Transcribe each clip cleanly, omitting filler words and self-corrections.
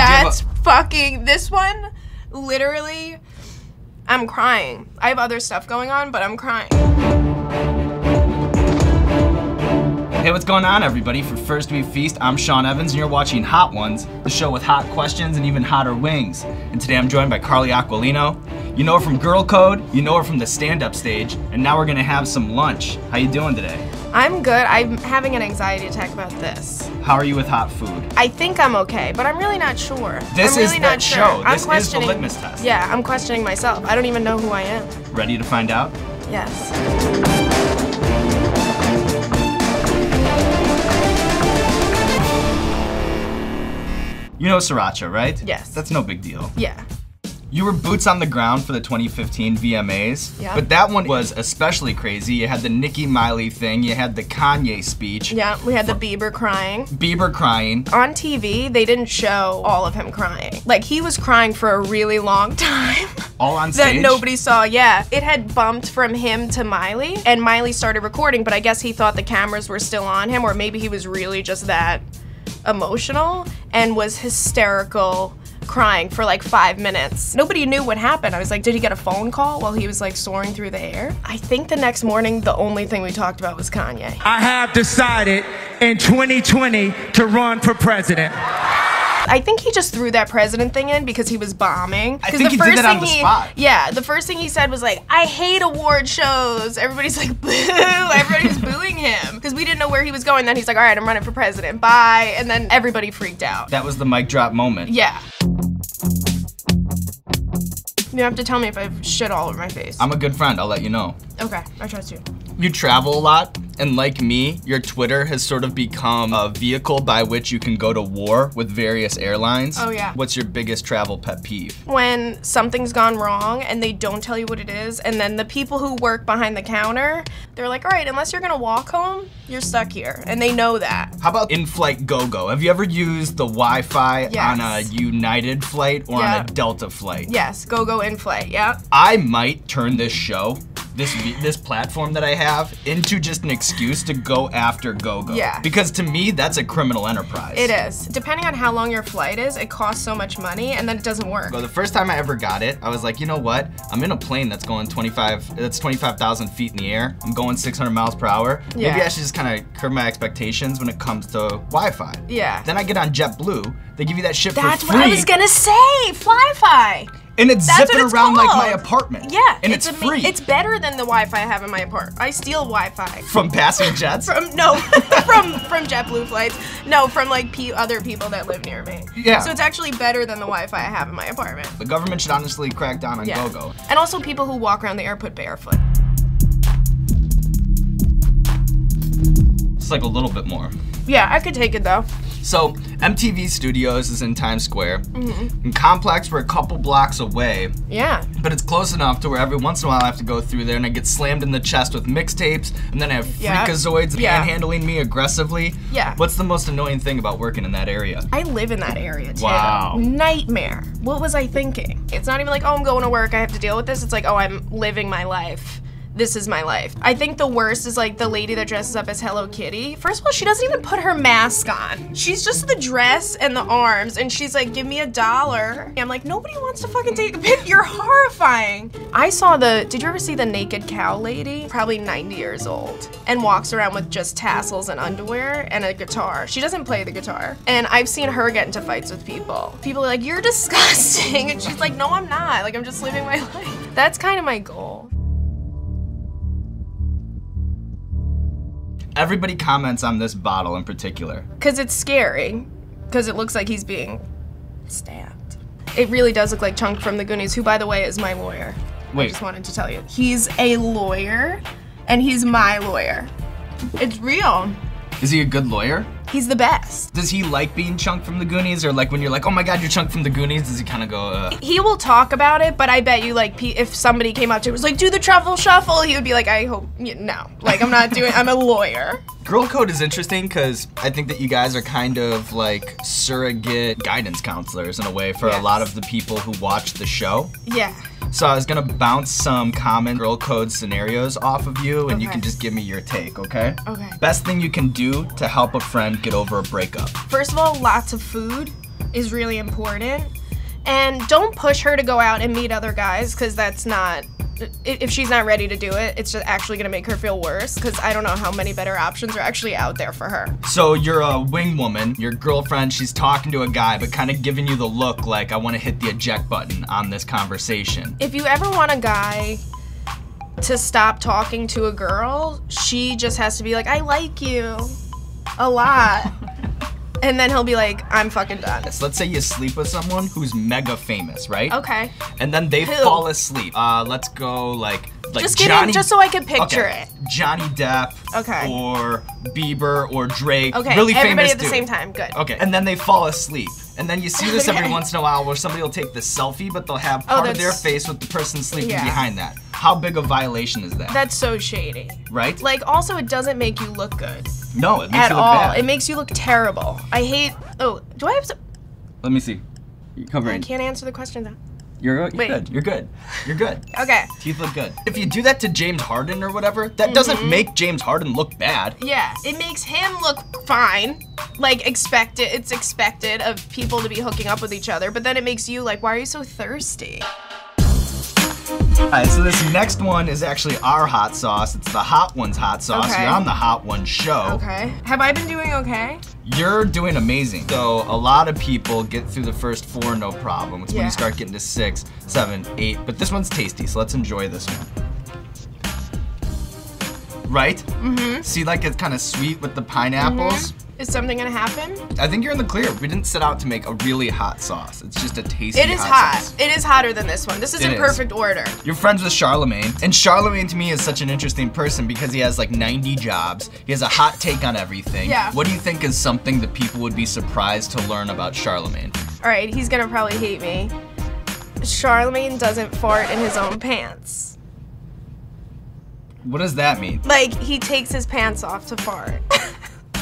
That's fucking, this one, literally, I'm crying. I have other stuff going on, but I'm crying. Hey, what's going on, everybody? For First We Feast, I'm Sean Evans, and you're watching Hot Ones, the show with hot questions and even hotter wings. And today I'm joined by Carly Aquilino. You know her from Girl Code, you know her from the stand-up stage, and now we're gonna have some lunch. How you doing today? I'm good. I'm having an anxiety attack about this. How are you with hot food? I think I'm okay, but I'm really not sure. This is that show. This is the litmus test. Yeah, I'm questioning myself. I don't even know who I am. Ready to find out? Yes. You know Sriracha, right? Yes. That's no big deal. Yeah. You were boots on the ground for the 2015 VMAs, yeah. But that one was especially crazy. You had the Nicki Miley thing, you had the Kanye speech. Yeah, we had the Bieber crying. Bieber crying. On TV, they didn't show all of him crying. Like, he was crying for a really long time. All on stage? That nobody saw, yeah. It had bumped from him to Miley, and Miley started recording, but I guess he thought the cameras were still on him, or maybe he was really just that emotional and was hysterical, crying for like 5 minutes. Nobody knew what happened. I was like, did he get a phone call while he was like soaring through the air? I think the next morning, the only thing we talked about was Kanye. I have decided in 2020 to run for president. I think he just threw that president thing in because he was bombing. I think he did that on the spot. Yeah, the first thing he said was like, I hate award shows. Everybody's like, boo. Everybody's booing him. Because we didn't know where he was going. Then he's like, all right, I'm running for president. Bye. And then everybody freaked out. That was the mic drop moment. Yeah. You have to tell me if I have shit all over my face. I'm a good friend, I'll let you know. Okay, I trust you. You travel a lot, and like me, your Twitter has sort of become a vehicle by which you can go to war with various airlines. Oh yeah. What's your biggest travel pet peeve? When something's gone wrong and they don't tell you what it is, and then the people who work behind the counter, they're like, all right, unless you're gonna walk home, you're stuck here, and they know that. How about in-flight go-go? Have you ever used the Wi-Fi on a United flight or on a Delta flight? Yes, go-go in-flight, yeah. I might turn this show, this platform that I have, into just an excuse to go after go-go. Yeah. Because to me, that's a criminal enterprise. It is. Depending on how long your flight is, it costs so much money, and then it doesn't work. So the first time I ever got it, I was like, you know what? I'm in a plane that's going 25,000 feet in the air. I'm going 600 miles per hour. Yeah. Maybe I should just kind of curb my expectations when it comes to Wi-Fi. Yeah. Then I get on JetBlue. They give you that shit for free. That's what I was gonna say, Fly-Fi. And it's zipping around like my apartment. Yeah. And it's free. It's better than the Wi-Fi I have in my apartment. I steal Wi-Fi. From passing jets? from JetBlue flights. No, from like other people that live near me. Yeah. So it's actually better than the Wi-Fi I have in my apartment. The government should honestly crack down on go-go. And also people who walk around the airport barefoot. It's like a little bit more. Yeah, I could take it though. So, MTV Studios is in Times Square. And Complex, we're a couple blocks away. Yeah. But it's close enough to where every once in a while I have to go through there and I get slammed in the chest with mixtapes, and then I have freakazoids manhandling me aggressively. Yeah. What's the most annoying thing about working in that area? I live in that area too. Wow. Nightmare. What was I thinking? It's not even like, oh, I'm going to work, I have to deal with this. It's like, oh, I'm living my life. This is my life. I think the worst is like the lady that dresses up as Hello Kitty. First of all, she doesn't even put her mask on. She's just the dress and the arms, and she's like, give me $1. I'm like, nobody wants to fucking take a pic. You're horrifying. I saw did you ever see the naked cow lady? Probably 90 years old, and walks around with just tassels and underwear and a guitar. She doesn't play the guitar. And I've seen her get into fights with people. People are like, you're disgusting. And she's like, no, I'm not. Like, I'm just living my life. That's kind of my goal. Everybody comments on this bottle in particular. Because it's scary. Because it looks like he's being stabbed. It really does look like Chunk from the Goonies, who, by the way, is my lawyer. Wait. I just wanted to tell you. He's a lawyer, and he's my lawyer. It's real. Is he a good lawyer? He's the best. Does he like being Chunk from the Goonies, or like when you're like, oh my god, you're Chunk from the Goonies, does he kind of go, He will talk about it, but I bet you, like, if somebody came up to him and was like, do the truffle shuffle, he would be like, I hope, no. Like, I'm not doing, I'm a lawyer. Girl Code is interesting because I think that you guys are kind of like surrogate guidance counselors in a way for a lot of the people who watch the show. Yeah. So I was gonna bounce some common Girl Code scenarios off of you, and you can just give me your take, okay? Okay. Best thing you can do to help a friend get over a breakup. First of all, lots of food. is really important. And don't push her to go out and meet other guys, because that's not, if she's not ready to do it, it's just actually gonna make her feel worse, because I don't know how many better options are actually out there for her. So you're a wing woman, your girlfriend, she's talking to a guy, but kind of giving you the look like, I wanna hit the eject button on this conversation. If you ever want a guy to stop talking to a girl, she just has to be like, I like you a lot. And then he'll be like, I'm fucking done. So let's say you sleep with someone who's mega famous, right? Okay. And then they fall asleep. Let's go like just give me, just so I can picture it. Johnny Depp. Okay. Or Bieber or Drake. Okay. Really everybody famous at the dude. same time. Good. Okay. And then they fall asleep. And then you see this every Okay. once in a while where somebody will take the selfie, but they'll have part of their face with the person sleeping behind that. How big a violation is that? That's so shady. Right? Like, also, it doesn't make you look good. No, it makes at you look all. bad. It makes you look terrible. I hate. Oh, do I have to? Let me see. You're covering. I can't answer the question though. You're Wait. good. You're good. You're good. Okay. Teeth look good. If you do that to James Harden or whatever, that doesn't make James Harden look bad. Yeah, it makes him look fine. Like, expected. It's expected of people to be hooking up with each other, but then it makes you like, why are you so thirsty? Alright, so this next one is actually our hot sauce. It's the Hot Ones hot sauce. Okay. You're on the Hot Ones show. Okay. Have I been doing okay? You're doing amazing. So a lot of people get through the first 4 no problem. It's when Yeah. you start getting to 6, 7, 8. But this one's tasty, so let's enjoy this one. Right? Mm-hmm. See, like it's kind of sweet with the pineapples. Is something gonna happen? I think you're in the clear. We didn't set out to make a really hot sauce. It's just a tasty It is hot. sauce. It is hotter than this one. This is It in is. perfect order. You're friends with Charlemagne, and Charlemagne to me is such an interesting person because he has like 90 jobs. He has a hot take on everything. Yeah. What do you think is something that people would be surprised to learn about Charlemagne? All right, he's gonna probably hate me. Charlemagne doesn't fart in his own pants. What does that mean? Like, he takes his pants off to fart.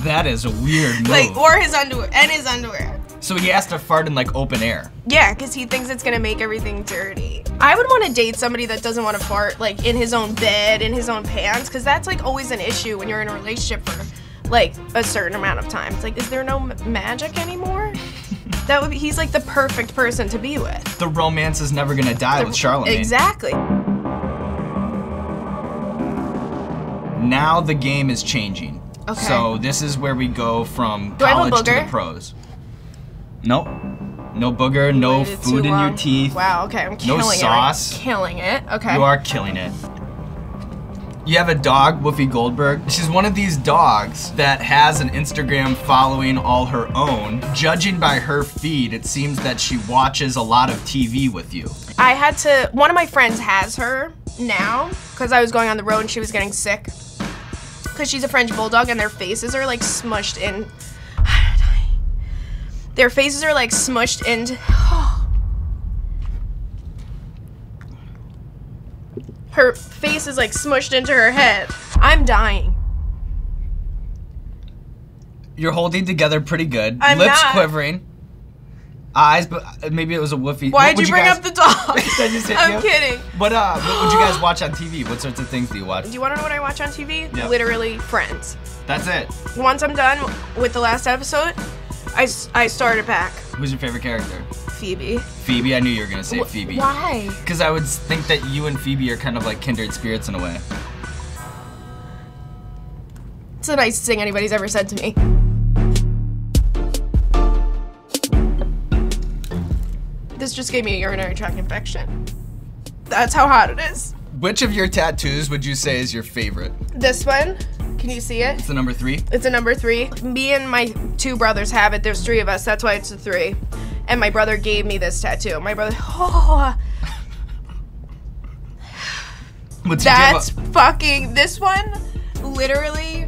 That is a weird move. Like, or his underwear, and his underwear. So he has to fart in like open air. Yeah, because he thinks it's gonna make everything dirty. I would want to date somebody that doesn't want to fart like in his own bed, in his own pants, because that's like always an issue when you're in a relationship for like a certain amount of time. It's like, is there no magic anymore? That would be, he's like the perfect person to be with. The romance is never gonna die with Charlemagne. Exactly. Now the game is changing. Okay. So this is where we go from Do I have a college to the booger? pros. Nope. No booger, no Waited food too in your long. teeth. Wow, okay, I'm killing it. sauce. I'm killing it. Okay. You are killing it. You have a dog, Whoopi Goldberg. She's one of these dogs that has an Instagram following all her own. Judging by her feed, it seems that she watches a lot of TV with you. I had to, one of my friends has her now, because I was going on the road and she was getting sick. Because she's a French bulldog and their faces are like smushed in. Their faces are like smushed into. Her face is like smushed into her head. I'm dying. You're holding together pretty good. I'm Lips not. quivering. Eyes, but maybe it was a woofy. Why'd What you would bring guys- up the dog? Did I just hit I'm you? kidding. What would you guys watch on TV? What sorts of things do you watch? Do you want to know what I watch on TV? Yeah. Literally Friends. That's it. Once I'm done with the last episode, I start it back. Who's your favorite character? Phoebe. Phoebe. I knew you were gonna say Phoebe. Why? Because I would think that you and Phoebe are kind of like kindred spirits in a way. It's the nicest thing anybody's ever said to me. This just gave me a urinary tract infection. That's how hot it is. Which of your tattoos would you say is your favorite? This one, can you see it? It's the number 3. It's a number 3. Me and my 2 brothers have it. There's 3 of us. That's why it's a 3. And my brother gave me this tattoo. My brother, that's fucking, this one, literally,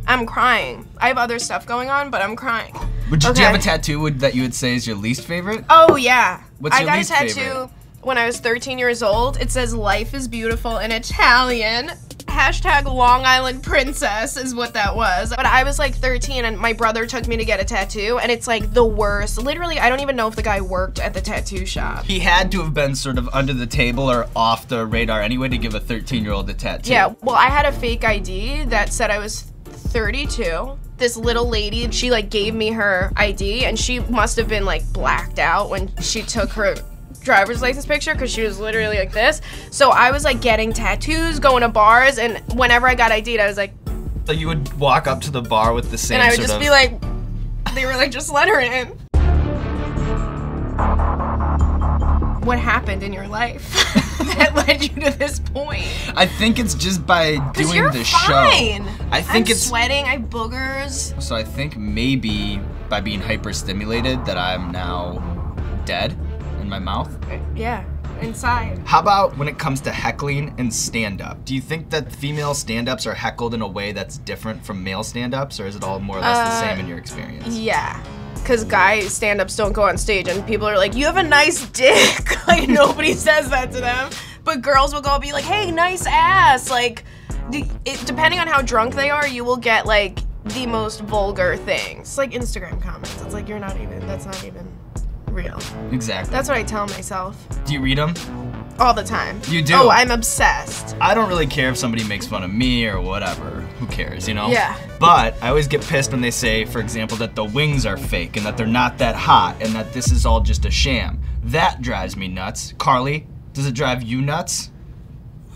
I'm crying. I have other stuff going on, but I'm crying. Do you Okay. have a tattoo that you would say is your least favorite? Oh, yeah. What's I your got least a tattoo favorite? when I was 13 years old. It says, "Life is beautiful" in Italian. Hashtag Long Island Princess is what that was. But I was like 13 and my brother took me to get a tattoo and it's like the worst. Literally, I don't even know if the guy worked at the tattoo shop. He had to have been sort of under the table or off the radar anyway to give a 13-year-old a tattoo. Yeah, well, I had a fake ID that said I was 32 this little lady, and she like gave me her ID, and she must have been like blacked out when she took her driver's license picture because she was literally like this. So I was like getting tattoos, going to bars, and whenever I got ID'd, I was like. So you would walk up to the bar with the same and I would just be like, they were like, just let her in. What happened in your life that led you to this point? I think it's just by doing you're the fine. show. I think I'm it's sweating, I have boogers. So I think maybe by being hyperstimulated that I'm now dead in my mouth. Yeah, inside. How about when it comes to heckling and stand-up? Do you think that female stand-ups are heckled in a way that's different from male stand-ups, or is it all more or less the same in your experience? Yeah. Because guy stand-ups don't go on stage and people are like, you have a nice dick. Like, nobody says that to them. But girls will go be like, hey, nice ass. Like, depending on how drunk they are, you will get, like, the most vulgar things. Like Instagram comments. It's like, that's not even real. Exactly. That's what I tell myself. Do you read them? All the time. You do? Oh, I'm obsessed. I don't really care if somebody makes fun of me or whatever. Who cares, you know? Yeah. But I always get pissed when they say, for example, that the wings are fake and that they're not that hot and that this is all just a sham. That drives me nuts. Carly, does it drive you nuts?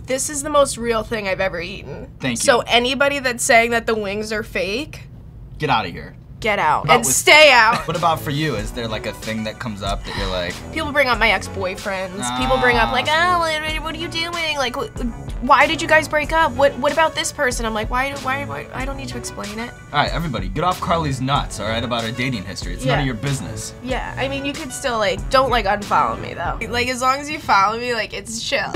This is the most real thing I've ever eaten. Thank you. So anybody that's saying that the wings are fake, get out of here. Get out and stay out. What about for you? Is there like a thing that comes up that you're like? People bring up my ex-boyfriends. People bring up like, oh, what are you doing? Like, why did you guys break up? What about this person? I'm like, why? I don't need to explain it. All right, everybody, get off Carly's nuts. All right, about her dating history. It's none of your business. Yeah, I mean, you could still like, don't like unfollow me though. Like, as long as you follow me, like, it's chill.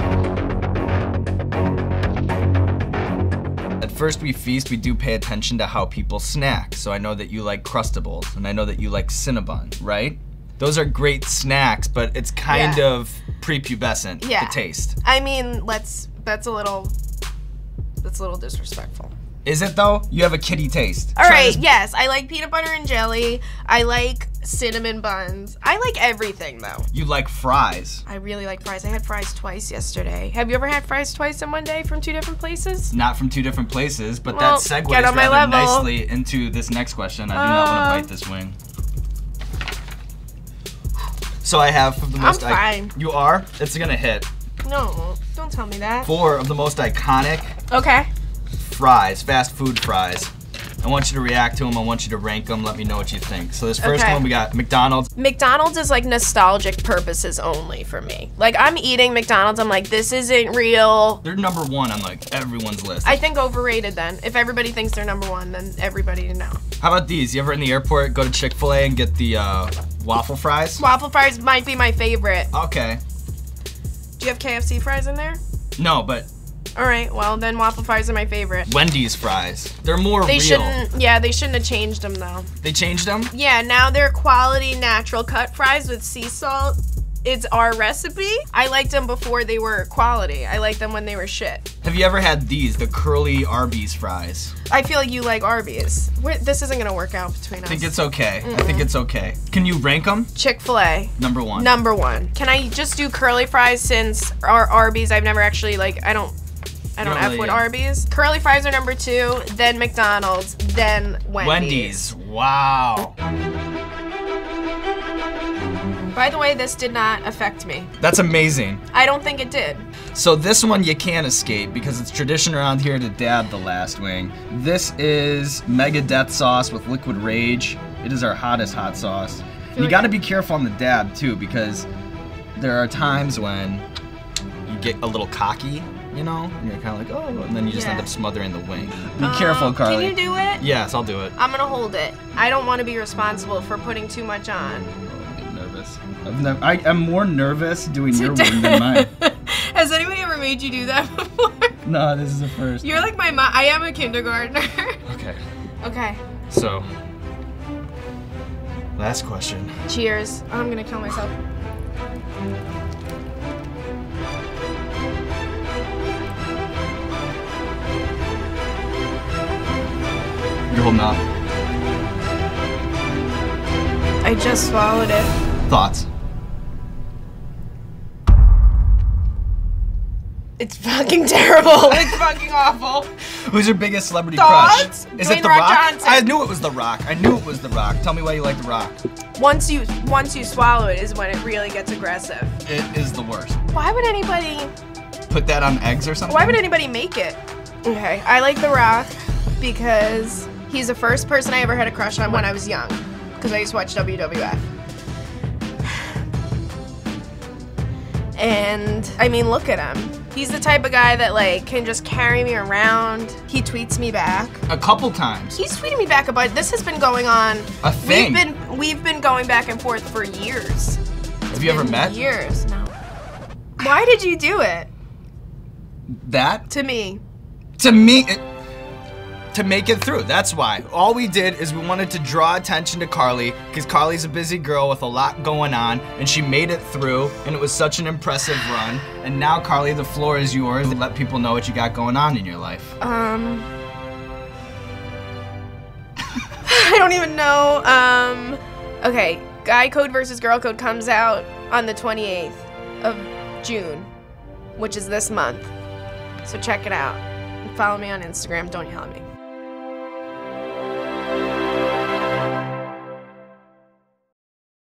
At First We Feast, we do pay attention to how people snack. So I know that you like Crustables, and I know that you like Cinnabon, right? Those are great snacks, but it's kind of prepubescent, the taste. I mean, that's a little disrespectful. Is it though? You have a kitty taste. All right, yes, I like peanut butter and jelly. I like cinnamon buns. I like everything though. You like fries. I really like fries. I had fries twice yesterday. Have you ever had fries twice in one day from 2 different places? Not from 2 different places, but well, that segues rather nicely into this next question. I do not want to bite this wing. So I have the most. I'm fine. You are? It's gonna hit. No, don't tell me that. 4 of the most iconic. Okay. Fries, fast food fries. I want you to react to them. I want you to rank them. Let me know what you think. So this first one, we got McDonald's. McDonald's is like nostalgic purposes only for me. Like, I'm eating McDonald's, I'm like, this isn't real. They're number 1 on like everyone's list. I think overrated then. If everybody thinks they're number 1, then everybody know. How about these? You ever in the airport go to Chick-fil-A and get the waffle fries? Waffle fries might be my favorite. Okay. Do you have KFC fries in there? No, but. All right, well then waffle fries are my favorite. Wendy's fries. They're more real. They shouldn't have changed them though. They changed them? Yeah, now they're quality natural cut fries with sea salt. It's our recipe. I liked them before they were quality. I liked them when they were shit. Have you ever had these, the curly Arby's fries? I feel like you like Arby's. This isn't gonna work out between us. I think it's okay. I think it's okay. Can you rank them? Chick-fil-A. Number 1. Number 1. Can I just do curly fries since our Arby's, I've never actually like, I don't F with Arby's. Curly fries are number 2, then McDonald's, then Wendy's. Wow. By the way, this did not affect me. That's amazing. I don't think it did. So this one you can't escape because it's tradition around here to dab the last wing. This is Megadeth sauce with liquid rage. It is our hottest hot sauce. And you gotta be careful on the dab too, because there are times when you get a little cocky, you know, and you're kind of like, oh, and then you just end up smothering the wing. Be careful, Carly. Can you do it? Yes, I'll do it. I'm gonna hold it. I don't want to be responsible for putting too much on. I'm getting nervous. I'm more nervous doing your wing than mine. Has anybody ever made you do that before? No, this is the first. You're like my mom. I am a kindergartner. Okay. Okay. So, last question. Cheers. Oh, I'm gonna kill myself. You're holding on. I just swallowed it. Thoughts? It's fucking terrible. It's fucking awful. Who's your biggest celebrity Thoughts? crush? Is Dwayne it The Rock Rock? Johnson. I knew it was The Rock. I knew it was The Rock. Tell me why you like The Rock. Once you swallow it is when it really gets aggressive. It is the worst. Why would anybody Put that on eggs or something? Why would anybody make it? Okay, I like The Rock because he's the first person I ever had a crush on when I was young. Because I used to watch WWF. And I mean, look at him. He's the type of guy that like can just carry me around. He tweets me back. A couple times. He's tweeted me back about this has been going on. A thing. We've been going back and forth for years. Have you ever met? Years. No. Why did you do it? That? To me. To me, to make it through. That's why. All we did is we wanted to draw attention to Carly because Carly's a busy girl with a lot going on, and she made it through, and it was such an impressive run. And now, Carly, the floor is yours. Let people know what you got going on in your life. I don't even know. Okay, Guy Code versus Girl Code comes out on the 28th of June, which is this month. So check it out. And follow me on Instagram. Don't yell at me.